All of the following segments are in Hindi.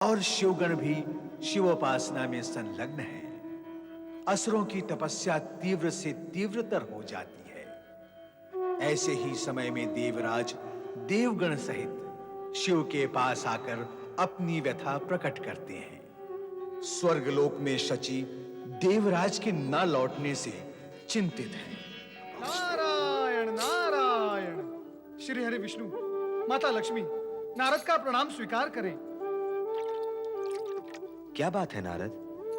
और शिवगण भी शिवोपासना में संलग्न है। असुरों की तपस्या तीव्र से तीव्रतर हो जाती है। ऐसे ही समय में देवराज देवगण सहित शिव के पास आकर अपनी व्यथा प्रकट करते हैं। स्वर्गलोक में शची देवराज के न लौटने से चिंतित है। नारायण नारायण। श्री हरि विष्णु, माता लक्ष्मी, नारद का प्रणाम स्वीकार करें। क्या बात है नारद,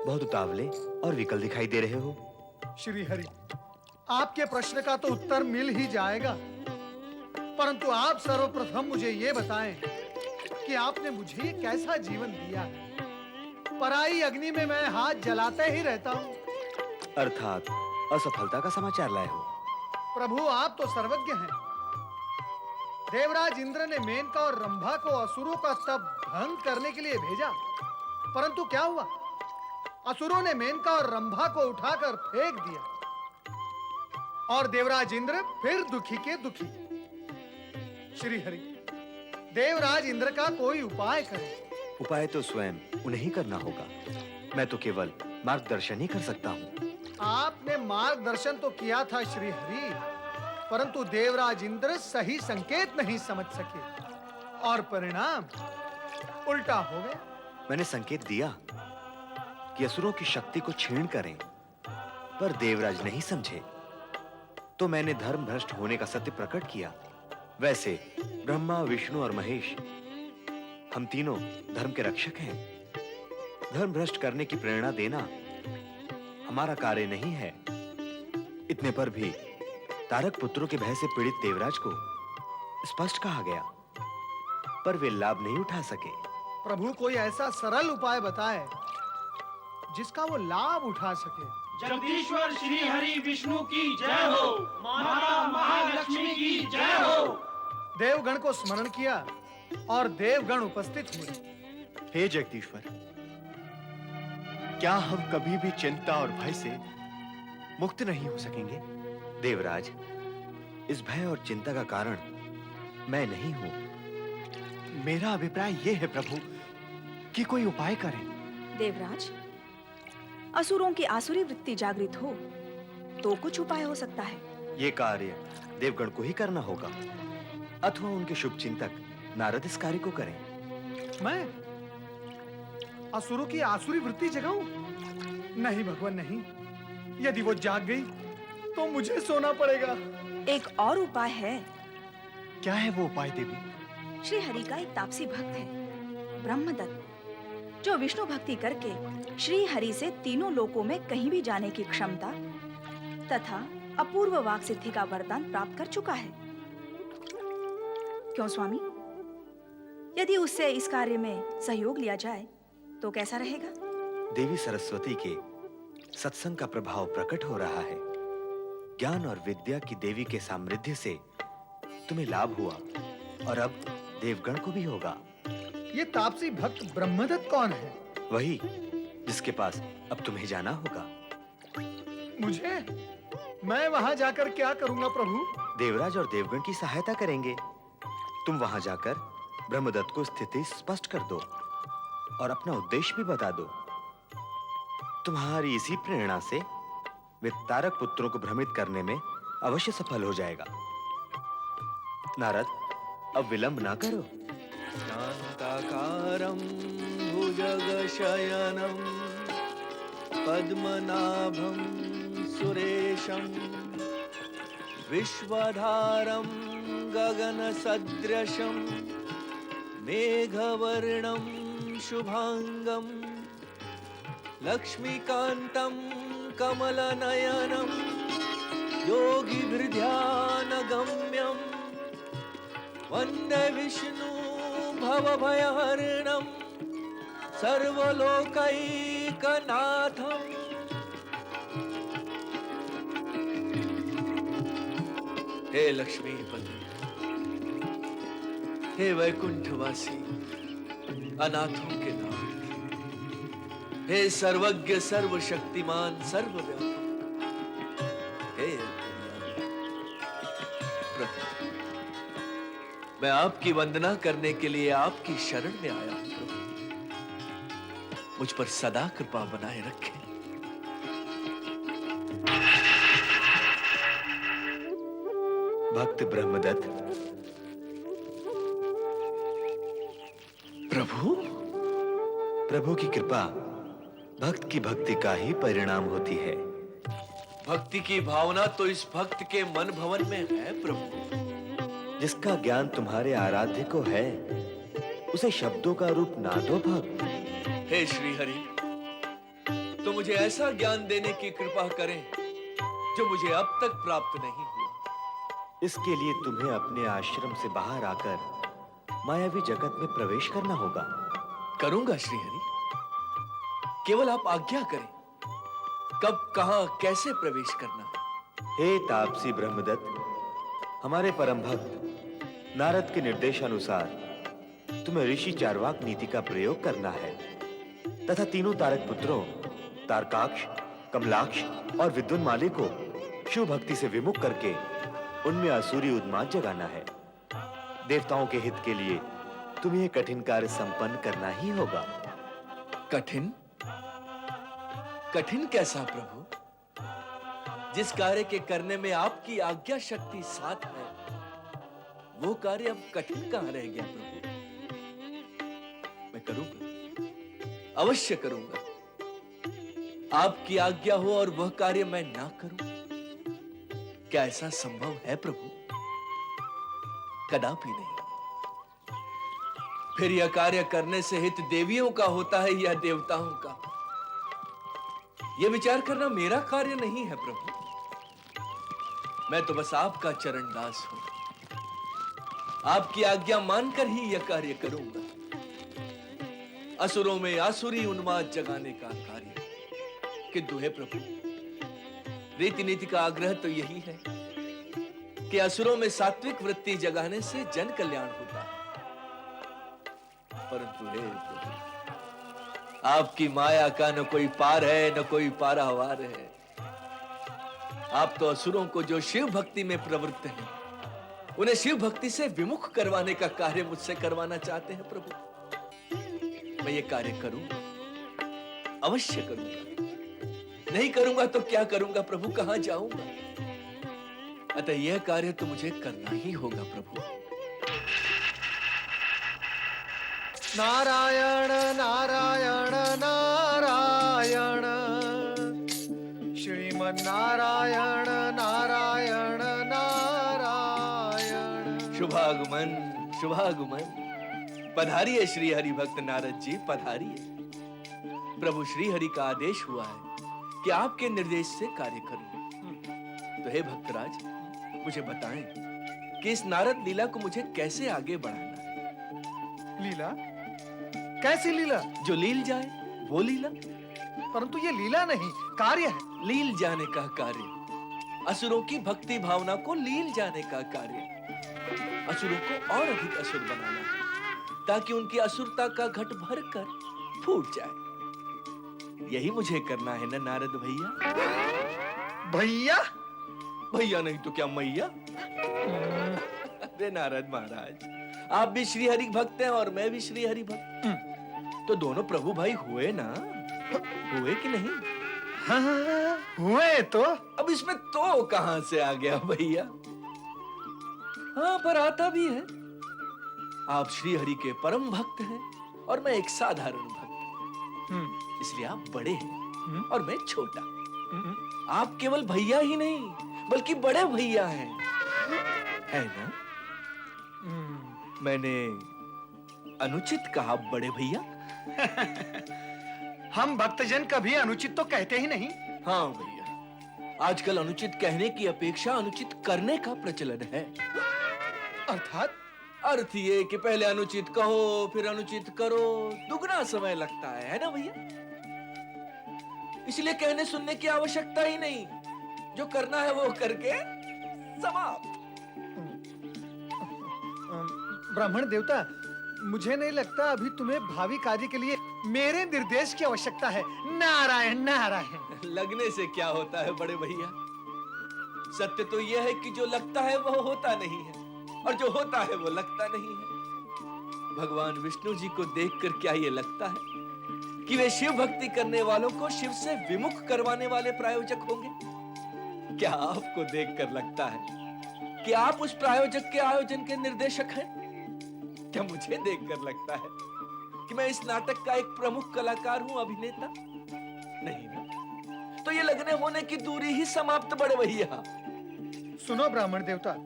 बहुत उतावले और विकल दिखाई दे रहे हो। श्री हरि, आपके प्रश्न का तो उत्तर मिल ही जाएगा, परंतु आप सर्वप्रथम मुझे ये बताएं कि आपने मुझे ये कैसा जीवन दिया। पराई अग्नि में मैं हाथ जलाते ही रहता हूं। अर्थात असफलता का समाचार लाए हो। प्रभु, आप तो सर्वज्ञ हैं। देवराज इंद्र ने मेनका और रंभा को असुरों का तप भंग करने के लिए भेजा, परंतु क्या हुआ? असुरों ने मेनका और रंभा को उठाकर फेंक दिया और देवराज इंद्र फिर दुखी के दुखी। श्री हरि, देवराज इंद्र का कोई उपाय करें। उपाय तो स्वयं उन्हें ही करना होगा। मैं तो केवल मार्गदर्शन ही कर सकता हूँ। आपने मार्गदर्शन तो किया था श्री हरि, परंतु देवराज इंद्र सही संकेत नहीं समझ सके और परिणाम उल्टा हो गया। मैंने संकेत दिया कि असुरों की शक्ति को क्षीण करें, पर देवराज नहीं समझे, तो मैंने धर्म भ्रष्ट होने का सत्य प्रकट किया। वैसे ब्रह्मा, विष्णु और महेश, हम तीनों धर्म के रक्षक हैं। धर्म भ्रष्ट करने की प्रेरणा देना हमारा कार्य नहीं है। इतने पर भी तारक पुत्रों के भय से पीड़ित देवराज को स्पष्ट कहा गया, पर वे लाभ नहीं उठा सके। प्रभु, कोई ऐसा सरल उपाय बताए जिसका वो लाभ उठा सके। जगदीश्वर श्री हरि विष्णु की जय हो, माता महालक्ष्मी की जय हो। देवगण को स्मरण किया और देवगण उपस्थित हुए। हे जगदीश्वर, क्या हम कभी भी चिंता और भय से मुक्त नहीं हो सकेंगे? देवराज, इस भय और चिंता का कारण मैं नहीं हूं। मेरा अभिप्राय यह है प्रभु कि कोई उपाय करें। देवराज, असुरों की आसुरी वृत्ति जागृत हो तो कुछ उपाय हो सकता है। ये कार्य देवगण को ही करना होगा, अथवा उनके शुभ चिंतक नारद इस कार्य को करें। मैं असुरों की आसुरी वृत्ति जगाऊं? नहीं भगवान, नहीं। यदि वो जाग गई तो मुझे सोना पड़ेगा। एक और उपाय है। क्या है वो उपाय देवी? श्री हरि का एक तापसी भक्त है, ब्रह्मदत्त, जो विष्णु भक्ति करके श्री हरि से तीनों लोकों में कहीं भी जाने की क्षमता तथा अपूर्व वाक सिद्धि का वरदान प्राप्त कर चुका है। क्यों स्वामी, यदि उससे इस कार्य में सहयोग लिया जाए तो कैसा रहेगा? देवी सरस्वती के सत्संग का प्रभाव प्रकट हो रहा है। ज्ञान और विद्या की देवी के सामर्थ्य से तुम्हें लाभ हुआ और अब देवगण को भी होगा। ये तापसी भक्त ब्रह्मदत्त कौन है? वही जिसके पास अब तुम्हें जाना होगा। मुझे? मैं वहां जाकर क्या करूंगा प्रभु? देवराज और देवगण की सहायता करेंगे। तुम वहां जाकर ब्रह्मदत्त को स्थिति स्पष्ट कर दो और अपना उद्देश्य भी बता दो। तुम्हारी इसी प्रेरणा से वे तारक पुत्रों को भ्रमित करने में अवश्य सफल हो जाएगा। नारद, अब विलंब ना करो। शांताकारं भुजगशयनं पद्मनाभं सुरेशं विश्वधारं गगनसदृशं मेघवर्णं शुभांगं लक्ष्मीकान्तं कमलनयनं योगिभिर्ध्यानगम्यं वन्दे विष्णु भवभयहरणं सर्वलोकैकनाथम्। हे लक्ष्मीपति, हे वैकुंठवासी, अनाथों के नाथ, हे सर्वज्ञ सर्वशक्तिमान सर्वव्यापक, हे प्रभु, मैं आपकी वंदना करने के लिए आपकी शरण में आया हूं प्रभु। मुझ पर सदा कृपा बनाए रखे। भक्त ब्रह्मदत्त, प्रभु, प्रभु की कृपा भक्त की भक्ति का ही परिणाम होती है। भक्ति की भावना तो इस भक्त के मन भवन में है प्रभु। जिसका ज्ञान तुम्हारे आराध्य को है, उसे शब्दों का रूप ना दो भक्त। हे श्री हरि, तो मुझे ऐसा ज्ञान देने की कृपा करें जो मुझे अब तक प्राप्त नहीं हुआ। इसके लिए तुम्हें अपने आश्रम से बाहर आकर मायावी जगत में प्रवेश करना होगा। करूंगा श्री हरि, केवल आप आज्ञा करें। कब, कहां, कैसे प्रवेश करना? हे तापसी ब्रह्मदत्त, हमारे परम भक्त नारद के निर्देशानुसार तुम्हें ऋषि चारवाक नीति का प्रयोग करना है तथा तीनों तारक पुत्रों तारकाक्ष, कमलाक्ष और विद्युन्माली को शिव भक्ति से विमुख करके उनमें असुरी उन्माद जगाना है। देवताओं के हित के लिए तुम्हें यह कठिन कार्य संपन्न करना ही होगा। कठिन? कठिन कैसा प्रभु? जिस कार्य के करने में आपकी आज्ञा शक्ति साथ है, वो कार्य अब कठिन कहां रह गया प्रभु? मैं करूंगा, अवश्य करूंगा। आपकी आज्ञा हो और वह कार्य मैं ना करूं, क्या ऐसा संभव है प्रभु? कदापि नहीं। फिर यह कार्य करने से हित देवियों का होता है या देवताओं का, यह विचार करना मेरा कार्य नहीं है प्रभु। मैं तो बस आपका चरणदास हूं। आपकी आज्ञा मानकर ही यह कार्य करूंगा। असुरों में आसुरी उन्माद जगाने का कार्य। किंतु हे प्रभु, रीति नीति का आग्रह तो यही है कि असुरों में सात्विक वृत्ति जगाने से जन कल्याण होता है। परंतु हे प्रभु, आपकी माया का न कोई पार है, न कोई पारावार है। आप तो असुरों को जो शिव भक्ति में प्रवृत्त हैं, उन्हें शिव भक्ति से विमुख करवाने का कार्य मुझसे करवाना चाहते हैं प्रभु। मैं ये कार्य करूंगा, अवश्य करूंगा। नहीं करूंगा तो क्या करूंगा प्रभु, कहां जाऊंगा? अतः यह कार्य तो मुझे करना ही होगा प्रभु। नारायण नारायण नारायण, श्रीमन नारायण नारायण नारायण। शुभागमन, शुभागमन। पधारिए श्री हरि भक्त नारद जी, पधारिए। प्रभु श्री हरि का आदेश हुआ है कि आपके निर्देश से कार्य करूं। तो हे भक्तराज, मुझे बताएं कि इस नारद लीला को मुझे कैसे आगे बढ़ाना है? लीला? कैसी लीला? जो लील जाए वो लीला। परंतु ये लीला नहीं, कार्य है। लील जाने का कार्य, असुरों की भक्ति भावना को लील जाने का कार्य। असुरों को और अधिक असुर बनाना, ताकि उनकी असुरता का घट भरकर फूट जाए। यही मुझे करना है ना नारद भैया? भैया? भैया नहीं तो क्या मैया? अरे नारद महाराज, आप भी श्री हरि भक्त हैं और मैं भी श्री हरि भक्त। तो दोनों प्रभु भाई हुए ना? हुए कि नहीं? हाँ, हुए तो। अब इसमें तो कहां से आ गया भैया? हाँ, पर आता भी है। आप श्री हरि के परम भक्त हैं और मैं एक साधारण भक्त। इसलिए आप बड़े हैं और मैं छोटा। आप केवल भैया ही नहीं, बल्कि बड़े भैया हैं, है ना? मैंने अनुचित कहा बड़े भैया? हम भक्तजन कभी अनुचित तो कहते ही नहीं। हाँ भैया, आजकल अनुचित कहने की अपेक्षा अनुचित करने का प्रचलन है। अर्थात? अर्थ ये कि पहले अनुचित कहो, फिर अनुचित करो, दुगना समय लगता है ना भैया? इसलिए कहने सुनने की आवश्यकता ही नहीं, जो करना है वो करके समाप्त। ब्राह्मण देवता, मुझे नहीं लगता अभी तुम्हें भावी कार्य के लिए मेरे निर्देश की आवश्यकता है। नारायण नारायण। लगने से क्या होता है बड़े भैया? सत्य तो यह है कि जो लगता है वह होता नहीं है, और जो होता है वो लगता नहीं है। भगवान विष्णु जी को देखकर क्या ये लगता है कि वे शिव भक्ति करने वालों को शिव से विमुख करवाने वाले प्रायोजक होंगे? क्या आपको देखकर लगता है कि आप उस प्रायोजक के आयोजन के निर्देशक हैं? क्या मुझे देखकर लगता है कि मैं इस नाटक का एक प्रमुख कलाकार हूं, अभिनेता? नहीं ना? तो ये लगने होने की दूरी ही समाप्त, बड़े भैया। सुनो ब्राह्मण देवता,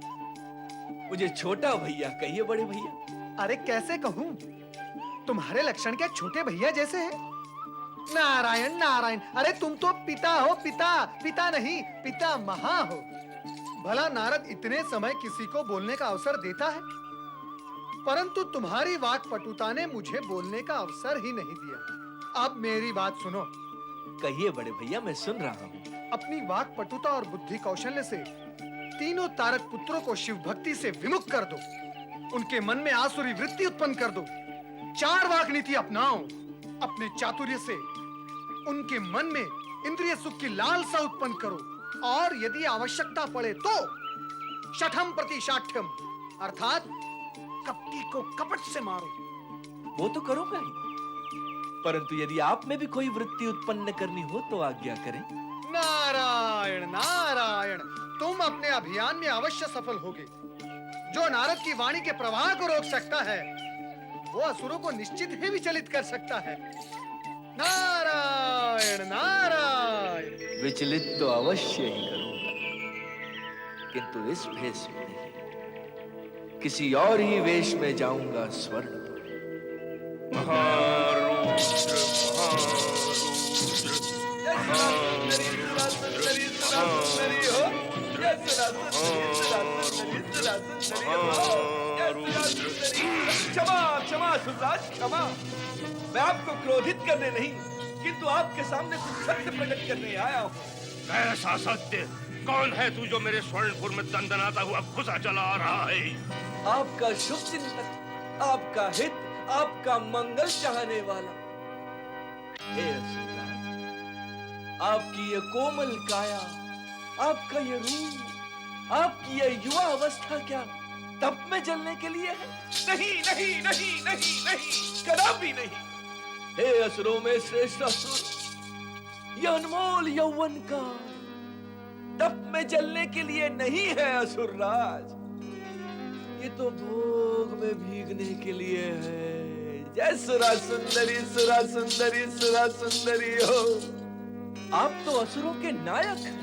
मुझे छोटा भैया कहिए, बड़े भैया। अरे कैसे कहूं, तुम्हारे लक्षण क्या छोटे भैया जैसे हैं? नारायण नारायण, अरे तुम तो पिता हो, पिता, पिता नहीं पिता महा हो। भला नारद इतने समय किसी को बोलने का अवसर देता है, परंतु तुम्हारी वाक्पटुता ने मुझे बोलने का अवसर ही नहीं दिया। अब मेरी बात सुनो। कहिए बड़े भैया, मैं सुन रहा हूं। अपनी वाक्पटुता और बुद्धि कौशल्य से तीनों तारक पुत्रों को शिव भक्ति से विमुख कर दो, उनके मन में आसुरी वृत्ति उत्पन्न कर दो। 4 वाक नीति अपनाओ, अपने चातुर्य से उनके मन में इंद्रिय सुख की लालसा उत्पन्न करो, और यदि आवश्यकता पड़े तो शठम प्रति शाठ्यम, अर्थात कपटी को कपट से मारो। वो तो करूंगा ही, परंतु यदि आप में भी कोई वृत्ति उत्पन्न करनी हो तो आज्ञा करें। नारायण नारायण, तुम अपने अभियान में अवश्य सफल होगे। जो नारद की वाणी के प्रवाह को रोक सकता है, वो असुरों को निश्चित ही विचलित कर सकता है। नारायण नारायण। विचलित तो अवश्य ही करूंगा, किंतु इस भेष में नहीं, किसी और ही वेश में जाऊंगा स्वर्ण पर। क्षमा क्षमा सुरराज, क्षमा। मैं आपको क्रोधित करने नहीं, किंतु आपके सामने कुछ सत्य प्रकट करने आया हूँ। कैसा सत्य? कौन है तू जो मेरे स्वर्णपुर में दंदनाता हुआ घुसा चला आ रहा है? आपका शुभ चिंतक, आपका हित, आपका मंगल चाहने वाला। हे असुरराज, आपकी ये कोमल काया, आपका ये रूप, आपकी ये युवा अवस्था क्या तप में जलने के लिए है? नहीं नहीं नहीं नहीं नहीं, कदापि नहीं। हे असुरों में श्रेष्ठ असुर, ये अनमोल यौवन का तप में जलने के लिए नहीं है असुरराज, ये तो भोग में भीगने के लिए है। जय सुरा सुंदरी सुरा सुंदरी सुरा सुंदरी हो। आप तो असुरों के नायक हैं,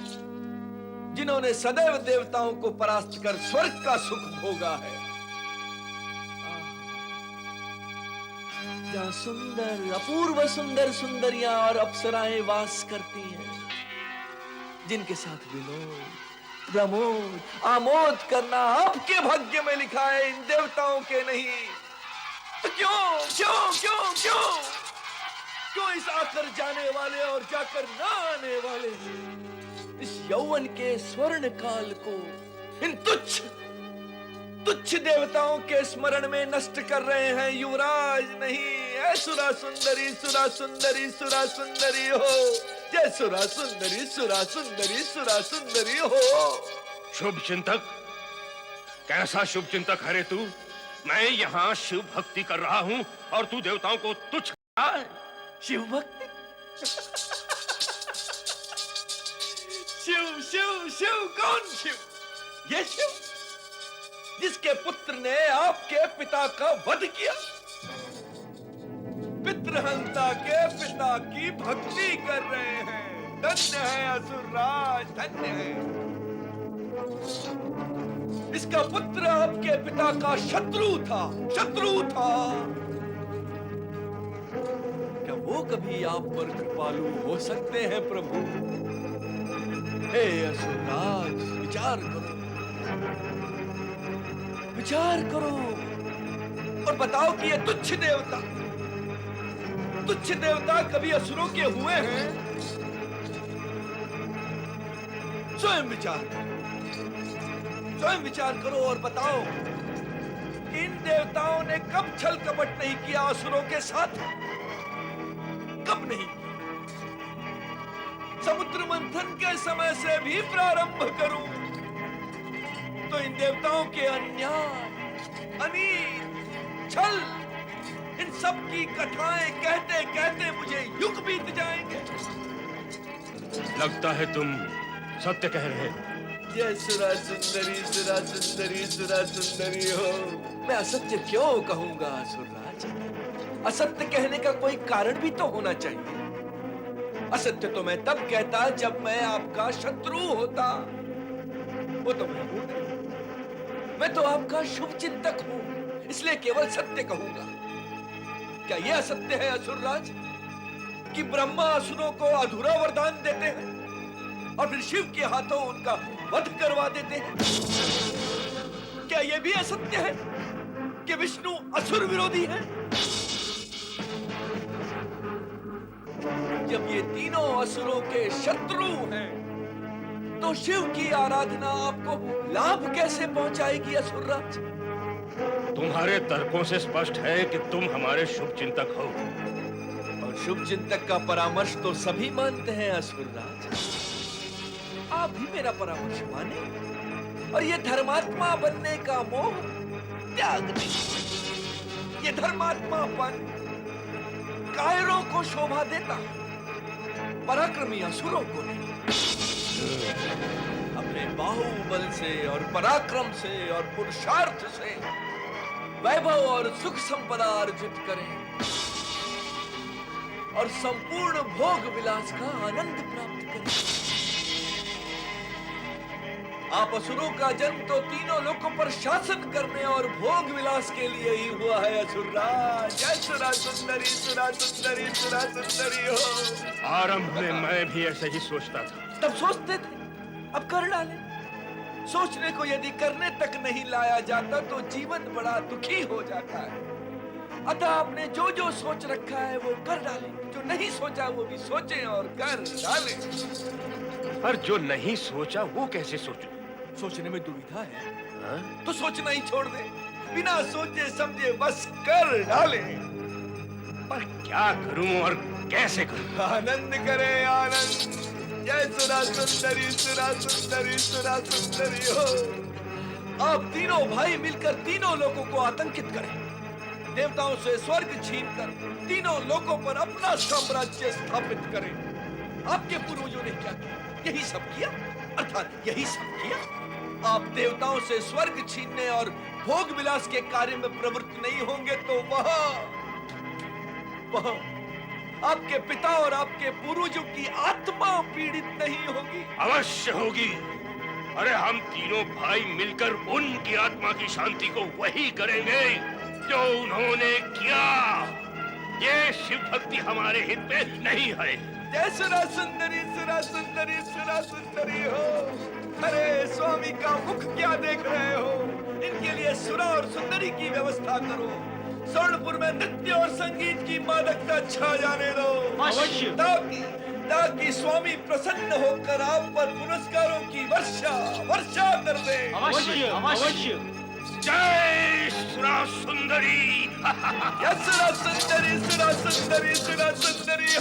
जिन्होंने सदैव देवताओं को परास्त कर स्वर्ग का सुख भोगा है। जहाँ सुंदर अपूर्व सुंदर सुंदरियां और अप्सराएं वास करती हैं, जिनके साथ विनोद, प्रमोद, आमोद करना आपके भाग्य में लिखा है, इन देवताओं के नहीं। तो क्यों क्यों क्यों क्यों क्यों इस आकर जाने वाले और जाकर ना आने वाले इस यौवन के स्वर्ण काल को इन तुच्छ तुच्छ देवताओं के स्मरण में नष्ट कर रहे हैं युवराज? नहीं, ऐ सुरा सुंदरी सुरा सुंदरी सुरा सुंदरी हो। जय सुरा सुंदरी सुरा सुंदरी सुरा सुंदरी हो। शुभ चिंतक, कैसा शुभ चिंतक है रे तू? मैं यहाँ शिव भक्ति कर रहा हूँ और तू देवताओं को तुच्छ कह रहा है। शिव भक्ति? शिव शिव शिव? कौन शिव? ये शिव जिसके पुत्र ने आपके पिता का वध किया, पितृहंता के पिता की भक्ति कर रहे हैं। धन्य है असुरराज, धन्य है। इसका पुत्र आपके पिता का शत्रु था, शत्रु था। क्या वो कभी आप पर कृपालु हो सकते हैं प्रभु? हे असुरराज, विचार करो, विचार करो और बताओ कि ये तुच्छ देवता कभी असुरों के हुए हैं? स्वयं विचार करो और बताओ कि इन देवताओं ने कब छल कपट नहीं किया असुरों के साथ? कब नहीं? समुद्र मंथन के समय से भी प्रारंभ करूं तो इन देवताओं के अन्याय, अनीत, छल, इन सब की कथाएं कहते कहते मुझे लगता है तुम सत्य कह रहे हो। जय सुरा सुंदरी सुरा सुंदरी सुरा सुंदरी हो। मैं असत्य क्यों कहूंगा असुरराज? असत्य कहने का कोई कारण भी तो होना चाहिए। असत्य तो मैं तब कहता जब मैं आपका शत्रु होता। वो तो मैं हूं नहीं। मैं तो आपका शुभ चिंतक हूं, इसलिए केवल सत्य कहूंगा। क्या यह असत्य है असुरराज कि ब्रह्मा असुरों को अधूरा वरदान देते हैं और फिर शिव के हाथों उनका वध करवा देते हैं? क्या यह भी असत्य है कि विष्णु असुर विरोधी है? जब ये तीनों असुरों के शत्रु हैं, तो शिव की आराधना आपको लाभ कैसे पहुंचाएगी असुरराज? तुम्हारे तर्कों से स्पष्ट है कि तुम हमारे शुभ चिंतक हो। और शुभ चिंतक का परामर्श तो सभी मानते हैं असुरराज। आप भी मेरा परामर्श माने और ये धर्मात्मा बनने का मोह त्याग दीजिए। ये धर्मात्मापन कायरों को शोभा देता है, पराक्रमी असुरों को नहीं। अपने बाहुबल से और पराक्रम से और पुरुषार्थ से वैभव और सुख संपदा अर्जित करें और संपूर्ण भोग विलास का आनंद प्राप्त करें। आप असुरों का जन्म तो तीनों लोकों पर शासन करने और भोग विलास के लिए ही हुआ है असुरराज। जय सुरा सुंदरी सुरा सुंदरी सुरा सुंदरी हो। आरंभ में मैं भी ऐसे ही सोचता था। तब सोचते थे, अब कर डाले। सोचने को यदि करने तक नहीं लाया जाता तो जीवन बड़ा दुखी हो जाता है। अतः आपने जो जो सोच रखा है वो कर डाले, जो नहीं सोचा वो भी सोचे और कर डाले। पर जो नहीं सोचा वो कैसे सोचूं? सोचने में दुविधा है हाँ? तो सोचना ही छोड़ दे। बिना सोचे समझे बस कर डाले। पर क्या करूं और कैसे करूं? आनंद करे आनंद। जय सुरा सुंदरी सुरा सुंदरी सुरा सुंदरी हो। आप तीनों भाई मिलकर तीनों लोगों को आतंकित करें, देवताओं से स्वर्ग छीनकर तीनों लोगों पर अपना साम्राज्य स्थापित करें। आपके पूर्वजों ने क्या किया? यही सब किया, अर्थात यही सब किया। आप देवताओं से स्वर्ग छीनने और भोग विलास के कार्य में प्रवृत्त नहीं होंगे तो वह आपके पिता और आपके पूर्वजों की आत्मा पीड़ित नहीं होगी? अवश्य होगी। अरे हम तीनों भाई मिलकर उनकी आत्मा की शांति को वही करेंगे जो उन्होंने किया। ये शिव भक्ति हमारे हित में नहीं है। जय सुरा सुंदरी सुरा सुंदरी सुरा सुंदरी हो। अरे स्वामी का मुख क्या देख रहे हो? इनके लिए सुरा और सुंदरी की व्यवस्था करो। स्वर्णपुर में नृत्य और संगीत की मादकता छा जाने दो, अवश्य। ताकि स्वामी प्रसन्न होकर आप पर पुरस्कारों की वर्षा वर्षा कर दे। अवश्य अवश्य। जय सुरा सुंदरी। सुरा सुंदरी सुरा सुंदरी सुरा सुंदरी हो।